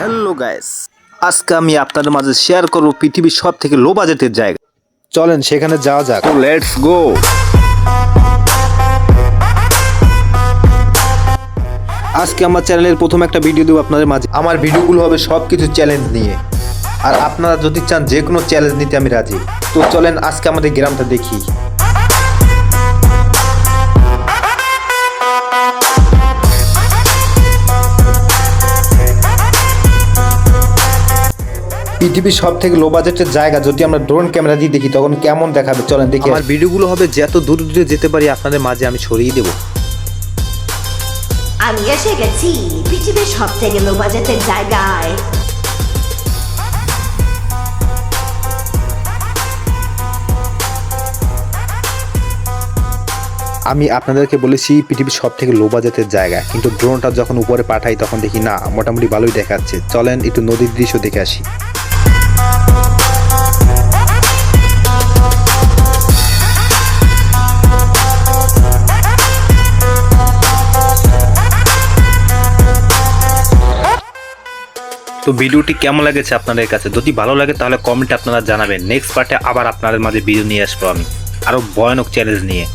Hello guys, আজকে আমি আপনাদের মাঝে শেয়ার করব পৃথিবীর সব থেকে লো বাজেটের জায়গা। চলেন সেখানে যাওয়া যাক। Let's go. আজকে আমার চ্যানেলের প্রথম একটা ভিডিও দেবো আপনাদের মাঝে। আমার ভিডিওগুলো হবে সব কিছু চ্যালেঞ্জ নিয়ে, আর আপনারা যদি চান যে কোনো চ্যালেঞ্জ নিতে আমি রাজি। তো চলেন আজকে আমাদের গ্রামটা দেখি। পৃথিবীর সব থেকে লো বাজেটের জায়গা যদি আমরা ড্রোন ক্যামেরা দিয়ে দেখি তখন কেমন দেখাবে চলেন দেখি। আমার ভিডিওগুলো হবে যত দূর দূরে যেতে পারি আপনাদের মাঝে আমি ছড়িয়ে দেবো। আমি এসে গেছি পৃথিবীর সব থেকে লো বাজেটের জায়গায়। আমি আপনাদেরকে বলেছি পৃথিবীর সব থেকে লো বাজেটের জায়গা, কিন্তু ড্রোনটা যখন উপরে পাঠাই তখন দেখি না, মোটামুটি ভালোই দেখাচ্ছে। চলেন একটু নদীর দৃশ্য দেখে আসি। তো ভিডিওটি কেমন লেগেছে আপনাদের কাছে? যদি ভালো লাগে তাহলে কমেন্টে আপনারা জানাবেন। নেক্সট পার্টে আবার আপনাদের মাঝে ভিডিও নিয়ে আসবো আমি আরো ভয়ানক চ্যালেঞ্জ নিয়ে।